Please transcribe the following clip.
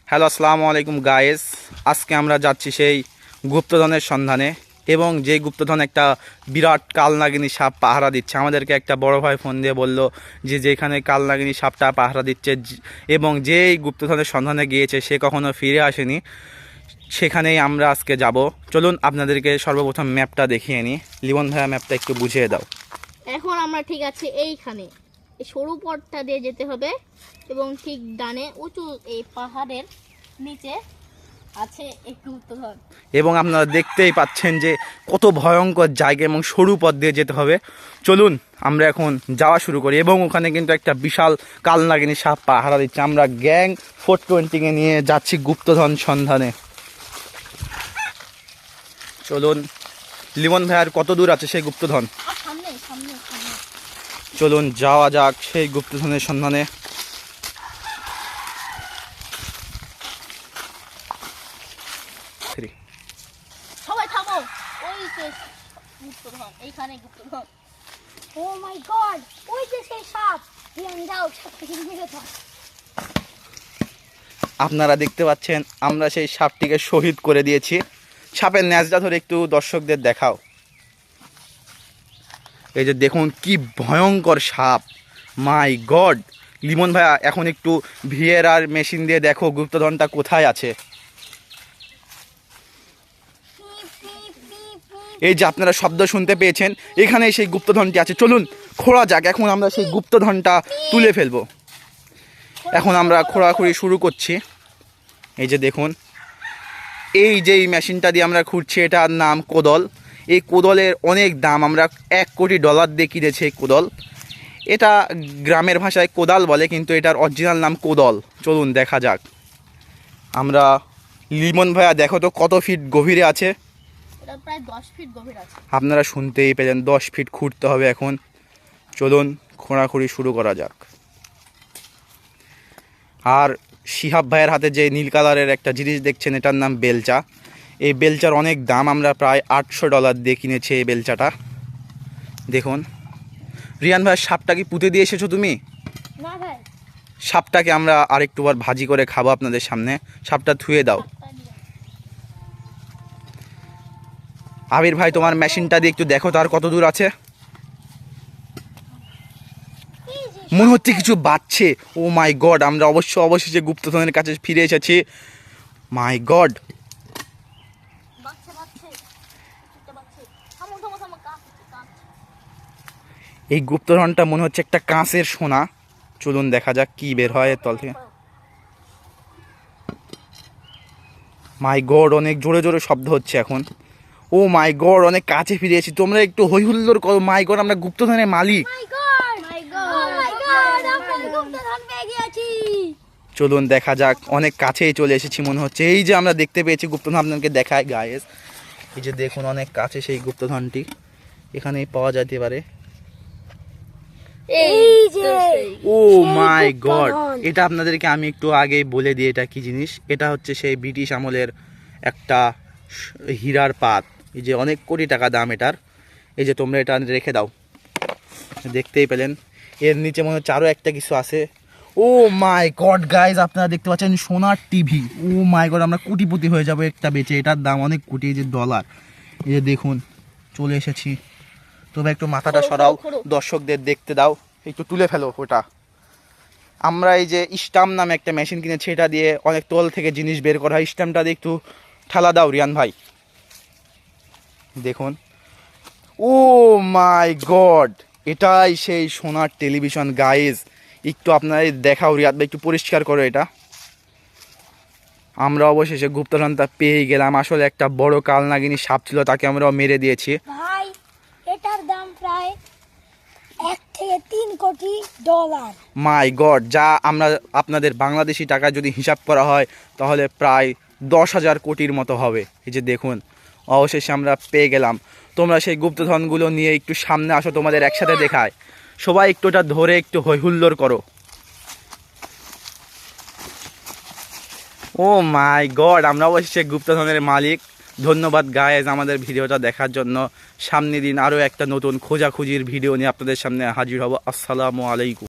Hello আসসালামু আলাইকুম guys. আজকে আমরা যাচ্ছি সেই গুপ্তধনের সন্ধানে, এবং যে গুপ্তধন একটা বিরাট কালনাগিনী সাপ পাহারা দিচ্ছে। আমাদেরকে একটা বড় ভাই ফোন দিয়ে বলল যে যেখানে কালনাগিনী সাপটা পাহারা দিচ্ছে এবং যেই গুপ্তধনের সন্ধানে গিয়েছে সে কখনো ফিরে আসেনি, সেখানেই আমরা আজকে যাব। চলুন আপনাদেরকে সর্বপ্রথম ম্যাপটা দেখিয়ে নিই। লিমন ভাইয়া ম্যাপটা একটু বুঝিয়ে দাও। এখন আমরা ঠিক আছে এইখানে এই সরু পথটা দিয়ে যেতে হবে, এবং ঠিক ডানে উঁচু এই পাহাড়ের নিচে আছে একটু গুপ্তধন। এবং আপনারা দেখতেই পাচ্ছেন যে কত ভয়ঙ্কর জায়গা এবং সরু পথ দিয়ে যেতে হবে। চলুন আমরা এখন যাওয়া শুরু করি। এবং ওখানে কিন্তু একটা বিশাল কালনাগিনী সাপ পাহারা দিচ্ছে। আমরা গ্যাং 420 নিয়ে যাচ্ছি গুপ্তধন সন্ধানে। চলুন, লিমন ভাইয়ার কত দূর আছে সেই গুপ্তধন? সামনে সামনে সামনে চলুন যাওয়া যাক সেই গুপ্তধনের সন্ধানে। সবাই থামো, ওই যে গুপ্তধন, এইখানে গুপ্তধন। ও মাই গড, ওই যে সেই সাপ। যাও, সাপটাকে মেরে দাও। আপনারা দেখতে পাচ্ছেন আমরা সেই সাপটিকে শহীদ করে দিয়েছি। সাপের ন্যাজটা ধরে একটু দর্শকদের দেখাও। এই যে দেখুন কি ভয়ঙ্কর সাপ, মাই গড। লিমন ভাইয়া এখন একটু ভিআর মেশিন দিয়ে দেখো গুপ্তধনটা কোথায় আছে। এই যে আপনারা শব্দ শুনতে পেয়েছেন, এখানেই সেই গুপ্তধনটি আছে। চলুন খোঁড়া যাক। এখন আমরা সেই গুপ্তধনটা তুলে ফেলবো। এখন আমরা খোঁড়াখুড়ি শুরু করছি। এই যে দেখুন, এই যে মেশিনটা দিয়ে আমরা খুঁড়ছি এটার নাম কোদল। এই কোদলের অনেক দাম। আমরা $1 কোটি দিয়ে কিনেছি এই কোদল। এটা গ্রামের ভাষায় কোদাল বলে, কিন্তু এটার অরিজিনাল নাম কোদল। চলুন দেখা যাক। আমরা লিমন ভাইয়া দেখো তো কত ফিট গভীরে আছে। এটা প্রায় 10 ফিট গভীর আছে। আপনারা শুনতেই পেলেন 10 ফিট খুঁড়তে হবে এখন। চলুন খোঁড়াখুঁড়ি শুরু করা যাক। আর শিহাব ভাইয়ের হাতে যে নীল কালারের একটা জিনিস দেখছেন এটার নাম বেলচা। এই বেলচার অনেক দাম। আমরা প্রায় $800 দিয়ে কিনেছি এই বেলচাটা। দেখুন রিয়ান ভাই, সাপটা কি পুঁতে দিয়ে এসেছো তুমি? না ভাই, সাপটাকে আমরা আরেকটুবার ভাজি করে খাবো আপনাদের সামনে। সাপটা ধুয়ে দাও। আবির ভাই, তোমার মেশিনটা দিয়ে একটু দেখো তার কত দূর আছে। মনে হচ্ছে কিছু বাজছে। ও মাই গড, আমরা অবশেষে গুপ্তধনের কাছে ফিরে এসেছি। মাই গড, এই গুপ্তধনটা মনে হচ্ছে একটা কাঁচের সোনা। চলুন দেখা যাক কি বের হয় এর তল থেকে। মাই গড, অনেক জোরে জোরে শব্দ হচ্ছে এখন। ও মাই গড, অনেক কাছে ফিরে এসেছি। তোমরা একটু হই হুল্লোড় করো। মাই গড, আমরা গুপ্তধনের মালিক। চলুন দেখা যাক। অনেক কাছেই চলে এসেছি মনে হচ্ছে। এই যে আমরা দেখতে পেয়েছি গুপ্তধন, আপনাকে দেখায় গায়েস। এই যে দেখুন অনেক কাছে সেই গুপ্তধনটি, এখানেই পাওয়া যেতে পারে। ও মাই গড, এটা আপনাদেরকে আমি একটু আগেই বলে দিই এটা কি জিনিস। এটা হচ্ছে সেই ব্রিটিশ আমলের একটা হীরার পাত। এই যে অনেক কোটি টাকা দাম এটার। এই যে তোমরা এটা রেখে দাও। দেখতেই পেলেন এর নিচে মনে হচ্ছে আরও একটা কিছু আছে। ও মাই গড গাইজ, আপনারা দেখতে পাচ্ছেন সোনার টিভি। ও মাই গড, আমরা কোটিপতি হয়ে যাবো একটা বেচে। এটার দাম অনেক কোটি, এই যে $। এই যে দেখুন চলে এসেছি। তবে একটু মাথাটা সরাও, দর্শকদের দেখতে দাও। একটু তুলে ফেলো ওটা। আমরা এই যে স্টাম্প নামে একটা মেশিন কিনেছি, এটা দিয়ে অনেক তল থেকে জিনিস বের করা হয়। স্টাম্পটা দিয়ে একটু ঠেলা দাও রিয়ান ভাই। দেখুন, ও মাই গড, এটাই সেই সোনার টেলিভিশন গাইজ। একটু আপনাদের দেখাও রিয়াদ ভাই, একটু পরিষ্কার করো এটা। আমরা অবশেষে গুপ্তধনটা পেয়ে গেলাম। আসলে একটা বড় কালনাগিনী সাপ ছিল, তাকে আমরাও মেরে দিয়েছি। ভাই এটার দাম প্রায় $1 থেকে $3 কোটি। মাই গড, যা আমরা আপনাদের বাংলাদেশি টাকা যদি হিসাব করা হয় তাহলে প্রায় 10,000 কোটির মতো হবে। এই যে দেখুন অবশেষে আমরা পেয়ে গেলাম। তোমরা সেই গুপ্তধনগুলো নিয়ে একটু সামনে আসো, তোমাদের একসাথে দেখায়। সবাই একটু ওটা ধরে একটু হই হুল্লোড় করো। ও মাই গড, আমরা অবশেষে গুপ্তধনের মালিক। ধন্যবাদ গায়েস আমাদের ভিডিওটা দেখার জন্য। সামনের দিন আরও একটা নতুন খোঁজাখুঁজির ভিডিও নিয়ে আপনাদের সামনে হাজির হব। আসসালামু আলাইকুম।